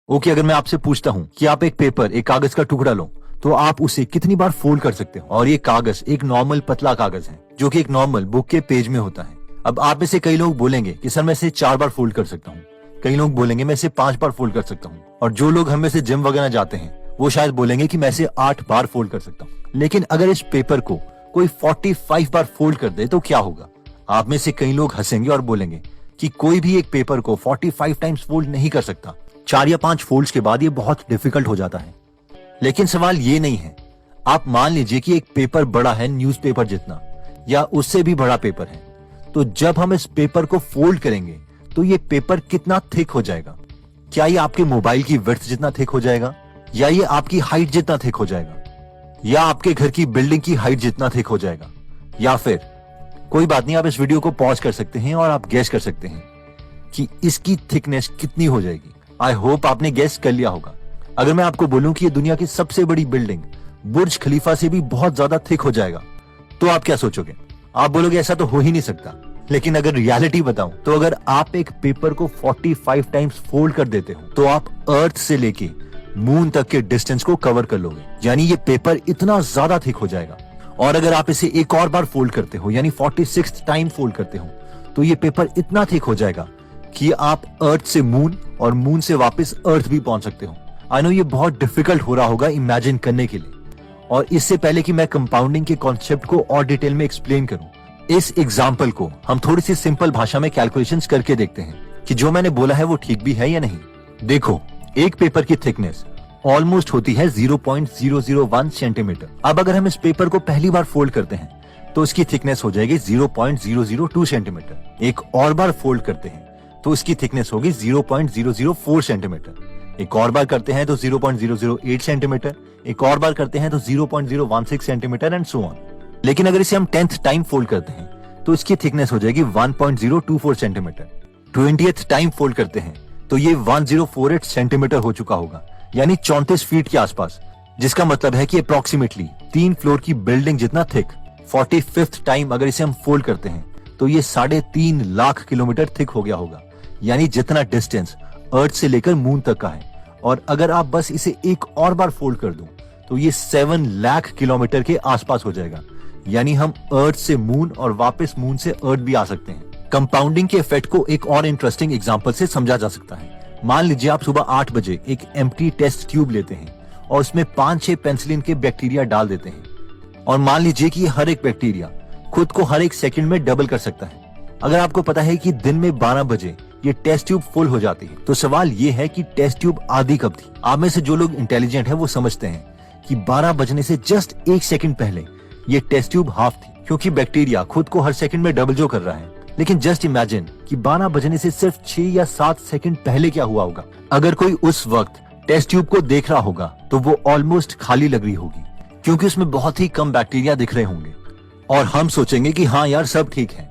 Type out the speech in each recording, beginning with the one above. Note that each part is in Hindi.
ओके, अगर मैं आपसे पूछता हूँ कि आप एक पेपर, एक कागज का टुकड़ा लो, तो आप उसे कितनी बार फोल्ड कर सकते हो? और ये कागज एक नॉर्मल पतला कागज है जो कि एक नॉर्मल बुक के पेज में होता है। अब आप में से कई लोग बोलेंगे कि सर मैं इसे 4 बार फोल्ड कर सकता हूँ, कई लोग बोलेंगे मैं इसे 5 बार फोल्ड कर सकता हूँ, और जो लोग हम में से जिम वगैरह जाते हैं वो शायद बोलेंगे कि मैं इसे 8 बार फोल्ड कर सकता हूँ। लेकिन अगर इस पेपर को कोई 45 बार फोल्ड कर दे तो क्या होगा? आप में से कई लोग हंसेंगे और बोलेंगे कि कोई भी एक पेपर को 45 टाइम्स फोल्ड नहीं कर सकता। 4 या 5 फोल्ड्स के बाद ये बहुत डिफिकल्ट हो जाता है। लेकिन सवाल ये नहीं है। आप मान लीजिए कि एक पेपर बड़ा है न्यूज़पेपर जितना, या उससे भी बड़ा पेपर है, तो जब हम इस पेपर को फोल्ड करेंगे तो ये पेपर कितना थिक हो जाएगा? क्या ये आपके मोबाइल की विड्थ जितना थिक हो जाएगा, या ये आपकी हाइट जितना थिक हो जाएगा, या आपके घर की बिल्डिंग की हाइट जितना थिक हो जाएगा, या फिर कोई बात नहीं, आप इस वीडियो को पॉज कर सकते हैं और आप गेस कर सकते हैं कि इसकी थिकनेस कितनी हो जाएगी। आई होप आपने गेस कर लिया होगा। अगर मैं आपको बोलूं कि ये दुनिया की सबसे बड़ी बिल्डिंग बुर्ज खलीफा से भी बहुत ज्यादा थिक हो जाएगा, तो आप क्या सोचोगे? आप बोलोगे ऐसा तो हो ही नहीं सकता। लेकिन अगर रियलिटी बताऊं तो अगर आप एक पेपर को 45 टाइम्स फोल्ड कर देते हो तो आप अर्थ से लेके मून तक के डिस्टेंस को कवर कर लोगे, यानी ये पेपर इतना ज्यादा थिक हो जाएगा। और अगर आप इसे एक और बार फोल्ड करते हो, यानी 46th टाइम फोल्ड करते हो, तो ये पेपर इतना थिक हो जाएगा कि आप अर्थ से मून और मून से वापस अर्थ भी पहुंच सकते हो। आई नो ये बहुत डिफिकल्ट हो रहा होगा इमेजिन करने के लिए। और इससे पहले कि मैं कंपाउंडिंग के कॉन्सेप्ट को और डिटेल में एक्सप्लेन करूं, इस एग्जाम्पल को हम थोड़ी सी सिंपल भाषा में कैलकुलेशंस करके देखते हैं कि जो मैंने बोला है वो ठीक भी है या नहीं। देखो, एक पेपर की थिकनेस ऑलमोस्ट होती है 0.001 सेंटीमीटर। अब अगर हम इस पेपर को पहली बार फोल्ड करते हैं तो इसकी थिकनेस हो जाएगी 0.002 सेंटीमीटर। एक और बार फोल्ड करते हैं तो इसकी थिकनेस होगी 0.004 सेंटीमीटर। एक और बार करते हैं तो 0.008 सेंटीमीटर। एक और बार करते हैं तो 0.016 सेंटीमीटर एंड सो ऑन। लेकिन अगर इसे हम 10th टाइम फोल्ड करते हैं तो इसकी थिकनेस हो जाएगी 1.024 सेंटीमीटर। 20th टाइम फोल्ड करते हैं तो ये 1048 सेंटीमीटर हो चुका होगा, यानी 34 फीट के आसपास, जिसका मतलब है कि अप्रोक्सीमेटली 3 फ्लोर की बिल्डिंग जितना थिक। 45th टाइम अगर इसे हम फोल्ड करते हैं तो ये 3.5 लाख किलोमीटर थिक हो गया होगा, यानी जितना डिस्टेंस अर्थ से लेकर मून तक का है। और अगर आप बस इसे एक और बार फोल्ड कर दूं तो ये 7 लाख किलोमीटर के आसपास हो जाएगा, यानी हम अर्थ से मून और वापस मून से अर्थ भी आ सकते हैं। कंपाउंडिंग के इफेक्ट को एक और इंटरेस्टिंग एग्जांपल से समझा जा सकता है। मान लीजिए आप सुबह 8 बजे एक एम्प्टी टेस्ट ट्यूब लेते हैं और उसमें 5-6 पेनिसिलिन के बैक्टीरिया डाल देते हैं, और मान लीजिए कि हर एक बैक्टीरिया खुद को हर एक सेकंड में डबल कर सकता है। अगर आपको पता है कि दिन में 12 बजे ये टेस्ट ट्यूब फुल हो जाती है, तो सवाल ये है कि टेस्ट ट्यूब आधी कब थी? आप में से जो लोग इंटेलिजेंट है वो समझते हैं कि 12 बजने से जस्ट 1 सेकंड पहले ये टेस्ट ट्यूब हाफ थी, क्योंकि बैक्टीरिया खुद को हर सेकंड में डबल जो कर रहा है। लेकिन जस्ट इमेजिन कि 12 बजने से सिर्फ 6 या 7 सेकंड पहले क्या हुआ होगा। अगर कोई उस वक्त टेस्ट ट्यूब को देख रहा होगा तो वो ऑलमोस्ट खाली लग रही होगी, क्योंकि उसमें बहुत ही कम बैक्टीरिया दिख रहे होंगे। और हम सोचेंगे कि हाँ यार सब ठीक है,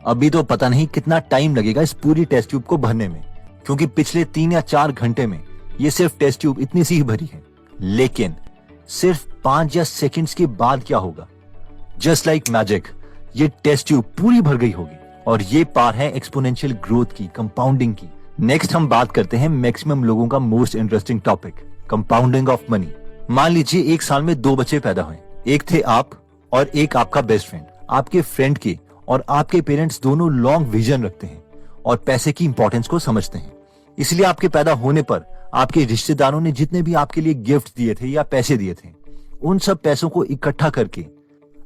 अभी तो पता नहीं कितना टाइम लगेगा इस पूरी टेस्ट ट्यूब को भरने में, क्योंकि पिछले 3 या 4 घंटे में ये सिर्फ टेस्ट ट्यूब इतनी सी ही भरी है। लेकिन सिर्फ 5 या सेकंड्स के बाद क्या होगा? जस्ट लाइक मैजिक ये टेस्ट ट्यूब पूरी भर गई होगी। और ये पार है एक्सपोनेंशियल ग्रोथ की, कंपाउंडिंग की। नेक्स्ट हम बात करते हैं मैक्सिमम लोगों का most interesting topic, compounding of money. मान लीजिए एक साल में 2 बच्चे पैदा हुए, एक थे आप और एक आपका बेस्ट फ्रेंड। आपके फ्रेंड के और आपके पेरेंट्स दोनों लॉन्ग विजन रखते हैं और पैसे की इंपॉर्टेंस को समझते हैं। इसलिए आपके पैदा होने पर आपके रिश्तेदारों ने जितने भी आपके लिए गिफ्ट दिए थे या पैसे दिए थे, उन सब पैसों को इकट्ठा करके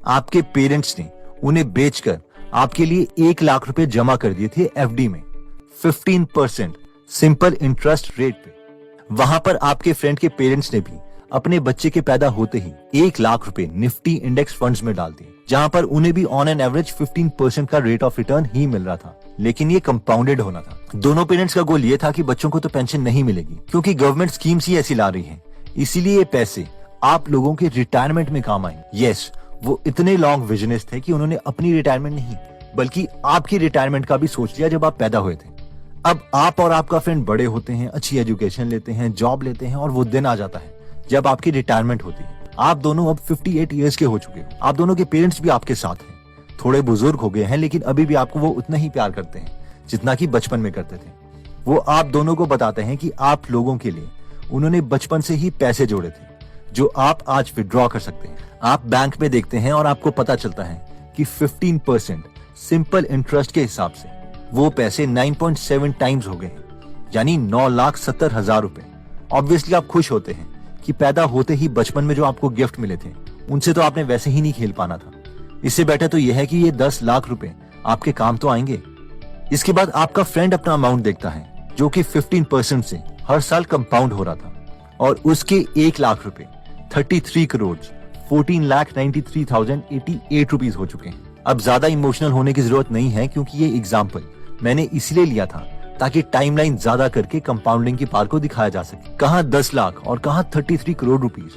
आपके पेरेंट्स ने उन्हें बेचकर आपके लिए 1 लाख रुपए जमा कर दिए थे एफडी में, 15% सिंपल इंटरेस्ट रेट पे। वहां पर आपके फ्रेंड के पेरेंट्स ने भी अपने बच्चे के पैदा होते ही 1 लाख रुपए निफ्टी इंडेक्स फंड्स में डाल दिए, जहां पर उन्हें भी ऑन एन एवरेज 15% का रेट ऑफ रिटर्न ही मिल रहा था। लेकिन ये कंपाउंडेड होना था। दोनों पेरेंट्स का गोल ये था कि बच्चों को तो पेंशन नहीं मिलेगी, क्योंकि गवर्नमेंट स्कीम्स ही ऐसी ला रही है, इसीलिए ये पैसे आप लोगों के रिटायरमेंट में काम आएंगे। यस, वो इतने लॉन्ग विजनिस्ट थे कि उन्होंने अपनी रिटायरमेंट नहीं बल्कि आपकी रिटायरमेंट का भी सोच लिया जब आप पैदा हुए थे। अब आप और आपका फ्रेंड बड़े होते हैं, अच्छी एजुकेशन लेते हैं, जॉब लेते हैं, और वो दिन आ जाता है जब आपकी रिटायरमेंट होती है। आप दोनों अब 58 ईयर्स के हो चुके हो। आप दोनों के पेरेंट्स भी आपके साथ हैं, थोड़े बुजुर्ग हो गए हैं, लेकिन अभी भी आपको वो उतना ही प्यार करते हैं जितना कि बचपन में करते थे। वो आप दोनों को बताते हैं कि आप लोगों के लिए उन्होंने बचपन से ही पैसे जोड़े थे जो आप आज विड्रॉ कर सकते हैं। आप बैंक में देखते हैं और आपको पता चलता है कि 15% सिंपल इंटरेस्ट के हिसाब से वो पैसे 9.7 टाइम्स हो गए हैं, यानी 9,70,000 रुपए। ऑब्वियसली आप खुश होते हैं कि पैदा होते ही बचपन में जो आपको गिफ्ट मिले थे उनसे तो आपने वैसे ही नहीं खेल पाना था। इससे बेटर तो यह है कि ये 10 लाख रुपए आपके काम तो आएंगे। इसके बाद आपका फ्रेंड अपना अमाउंट देखता है जो कि 15% से हर साल कंपाउंड हो रहा था और उसके 1 लाख रुपए 33 करोड़ 14,93,088 रुपीज हो चुके हैं। अब ज्यादा इमोशनल होने की जरूरत नहीं है क्योंकि ये एग्जाम्पल मैंने इसलिए लिया था ताकि टाइमलाइन ज्यादा करके कंपाउंडिंग की पार को दिखाया जा सके। कहां 10 लाख और कहां 33 करोड़ रुपीज।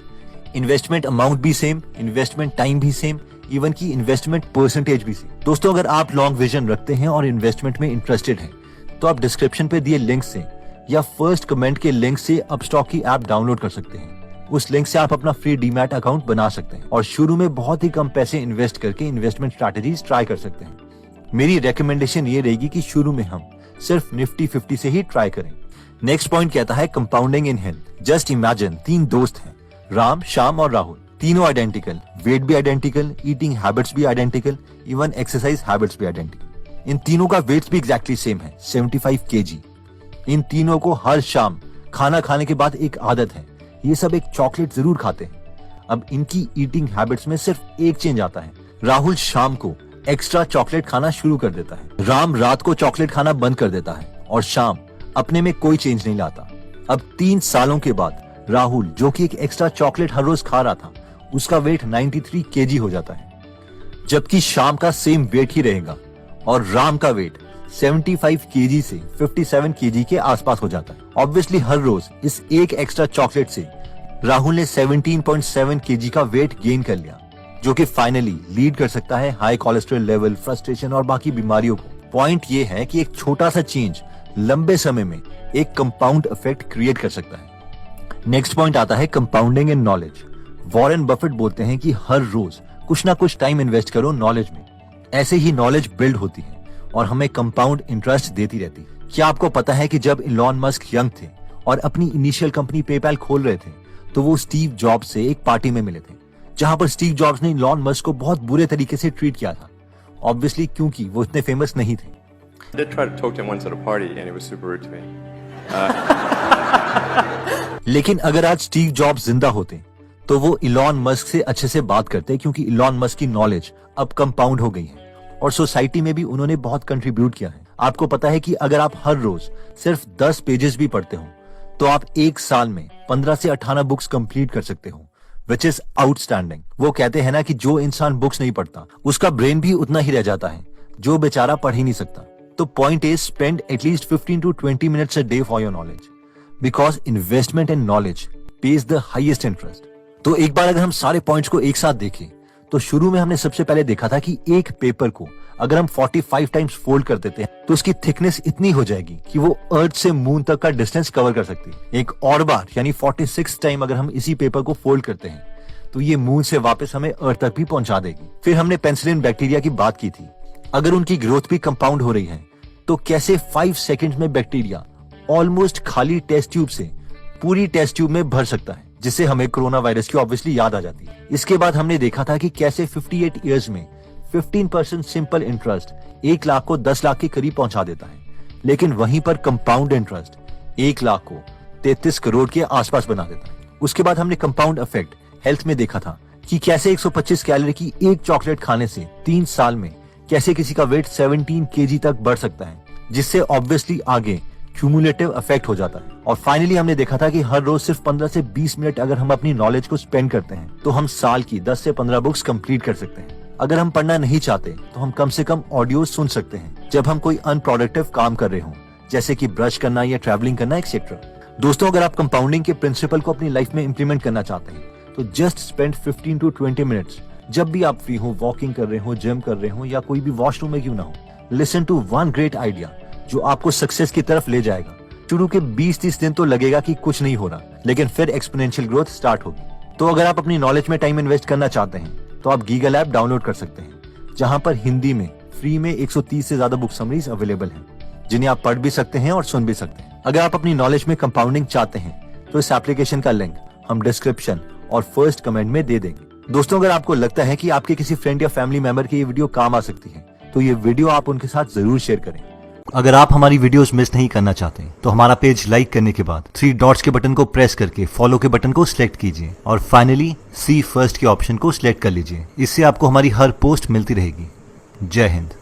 इन्वेस्टमेंट अमाउंट भी सेम, इन्वेस्टमेंट टाइम भी सेम, इवन की इन्वेस्टमेंट परसेंटेज भी सेम। दोस्तों, अगर आप लॉन्ग विजन रखते हैं और इन्वेस्टमेंट में इंटरेस्टेड हैं तो आप डिस्क्रिप्शन पे दिए लिंक से या फर्स्ट कमेंट के लिंक से अपस्टॉक की ऐप डाउनलोड कर सकते हैं। उस लिंक से आप अपना फ्री डीमैट अकाउंट बना सकते हैं और शुरू में बहुत ही कम पैसे इन्वेस्ट करके इन्वेस्टमेंट स्ट्रैटेजीज ट्राई कर सकते हैं। मेरी रेकमेंडेशन ये रहेगी कि शुरू में हम सिर्फ निफ्टी 50 से ही ट्राई करें। नेक्स्ट पॉइंट कहता है compounding in health. Just imagine 3 दोस्त हैं, राम, श्याम और राहुल। तीनों आइडेंटिकल, वेट भी आइडेंटिकल, ईटिंग हैबिट्स भी आइडेंटिकल, इवन एक्सरसाइज हैबिट्स भी आइडेंटिकल। इन तीनों का वेट्स भी एग्जैक्टली सेम है, 75 kg। इन तीनों को हर शाम खाना खाने के बाद एक आदत है, ये सब एक चॉकलेट जरूर खाते हैं। अब इनकी ईटिंग हैबिट्स में सिर्फ एक चेंज आता है। राहुल शाम को एक्स्ट्रा चॉकलेट खाना शुरू कर देता है, राम रात को चॉकलेट खाना बंद कर देता है और श्याम अपने में कोई चेंज नहीं लाता। अब 3 सालों के बाद राहुल, जो कि एक एक्स्ट्रा चॉकलेट हर रोज खा रहा था, उसका वेट 93 kg हो जाता है, जबकि श्याम का सेम वेट ही रहेगा और राम का वेट 75 kg से 57 kg के आसपास हो जाता है। ऑब्वियसली हर रोज इस एक एक्स्ट्रा चॉकलेट से राहुल ने 17.7 kg का वेट गेन कर लिया, जो कि फाइनली लीड कर सकता है हाई कोलेस्ट्रॉल लेवल, फ्रस्ट्रेशन और बाकी बीमारियों को। पॉइंट ये है कि एक छोटा सा चेंज लंबे समय में एक कंपाउंड इफेक्ट क्रिएट कर सकता है। नेक्स्ट पॉइंट आता है compounding in knowledge. Warren Buffett बोलते हैं कि हर रोज कुछ ना कुछ टाइम इन्वेस्ट करो नॉलेज में, ऐसे ही नॉलेज बिल्ड होती है और हमें कंपाउंड इंटरेस्ट देती रहती है। क्या आपको पता है कि जब इलॉन मस्क यंग थे और अपनी इनिशियल कंपनी पेपैल खोल रहे थे तो वो स्टीव जॉब्स से एक पार्टी में मिले थे, जहां पर स्टीव जॉब्स ने इलॉन मस्क को बहुत बुरे तरीके से ट्रीट किया था, ऑब्वियसली क्योंकि वो इतने फेमस नहीं थे। I did try to talk to him once at a party and he was super rude to me. लेकिन अगर आज स्टीव जॉब्स जिंदा होते तो वो इलॉन मस्क से अच्छे से बात करते, क्योंकि इलॉन मस्क की नॉलेज अब कंपाउंड हो गई है और सोसाइटी में भी उन्होंने बहुत कंट्रीब्यूट किया है। आपको पता है कि अगर आप हर रोज सिर्फ 10 पेजेस भी पढ़ते हो तो आप एक साल में 15 से 18 बुक्स कंप्लीट कर सकते हो, विच इज आउटस्टैंडिंग। वो कहते हैं ना कि जो इंसान बुक्स नहीं पढ़ता उसका ब्रेन भी उतना ही रह जाता है जो बेचारा पढ़ ही नहीं सकता। तो point is spend at least 15 to 20 minutes a day for your knowledge, because investment in knowledge pays the highest interest। तो एक बार अगर हम सारे पॉइंट्स को एक साथ देखें तो शुरू में हमने सबसे पहले देखा था कि एक पेपर को अगर हम 45 टाइम्स फोल्ड कर देते हैं तो उसकी थिकनेस इतनी हो जाएगी कि वो अर्थ से मून तक का डिस्टेंस कवर कर सकती है। एक और बार यानी 46 टाइम अगर हम इसी पेपर को फोल्ड करते हैं तो ये मून से वापस हमें अर्थ तक भी पहुंचा देगी। फिर हमने पेनिसिलिन बैक्टीरिया की बात की थी। अगर उनकी ग्रोथ भी कंपाउंड हो रही है तो कैसे 5 सेकेंड में बैक्टीरिया ऑलमोस्ट खाली टेस्ट ट्यूब से पूरी टेस्ट ट्यूब में भर सकता है, जिससे हमें कोरोना वायरस की ऑब्वियसली याद आ जाती है। इसके बाद हमने देखा था कि कैसे 58 इयर्स में 15% सिंपल इंटरेस्ट 1 लाख को 10 लाख के करीब पहुंचा देता है, लेकिन वहीं पर कंपाउंड इंटरेस्ट 1 लाख को 33 करोड़ के आसपास बना देता है। उसके बाद हमने कंपाउंड इफेक्ट हेल्थ में देखा था कि कैसे 125 कैलोरी की एक चॉकलेट खाने से 3 साल में कैसे किसी का वेट 17 kg तक बढ़ सकता है, जिससे ऑब्वियसली आगे क्यूमुलेटिव इफेक्ट हो जाता है। और फाइनली हमने देखा था कि हर रोज सिर्फ 15 से 20 मिनट अगर हम अपनी नॉलेज को स्पेंड करते हैं तो हम साल की 10 से 15 बुक्स कंप्लीट कर सकते हैं। अगर हम पढ़ना नहीं चाहते तो हम कम से कम ऑडियो सुन सकते हैं जब हम कोई अनप्रोडक्टिव काम कर रहे हो, जैसे कि ब्रश करना या ट्रैवलिंग करना एक्सेट्रा। दोस्तों, अगर आप कंपाउंडिंग के प्रिंसिपल को अपनी लाइफ में इंप्लीमेंट करना चाहते हैं तो जस्ट स्पेंड 15 to 20 मिनट्स जब भी आप फ्री हो, वॉकिंग कर रहे हो, जिम कर रहे हो या कोई भी वॉशरूम में क्यों ना हो, listen to one great idea जो आपको सक्सेस की तरफ ले जाएगा। शुरू के 20-30 दिन तो लगेगा कि कुछ नहीं हो रहा, लेकिन फिर एक्सपोनेंशियल ग्रोथ स्टार्ट होगी। तो अगर आप अपनी नॉलेज में टाइम इन्वेस्ट करना चाहते हैं तो आप गीगल ऐप डाउनलोड कर सकते हैं, जहां पर हिंदी में फ्री में 130 से ज्यादा बुक समरीज अवेलेबल हैं, जिन्हें आप पढ़ भी सकते हैं और सुन भी सकते हैं। अगर आप अपनी नॉलेज में कंपाउंडिंग चाहते हैं तो इस एप्लीकेशन का लिंक हम डिस्क्रिप्शन और फर्स्ट कमेंट में दे देंगे। दोस्तों, अगर आपको लगता है कि आपके किसी फ्रेंड या फैमिली मेंबर की ये वीडियो काम आ सकती है तो ये वीडियो आप उनके साथ जरूर शेयर करें। अगर आप हमारी वीडियोस मिस नहीं करना चाहते तो हमारा पेज लाइक करने के बाद 3 डॉट्स के बटन को प्रेस करके फॉलो के बटन को सिलेक्ट कीजिए और फाइनली सी फर्स्ट के ऑप्शन को सिलेक्ट कर लीजिए। इससे आपको हमारी हर पोस्ट मिलती रहेगी। जय हिंद।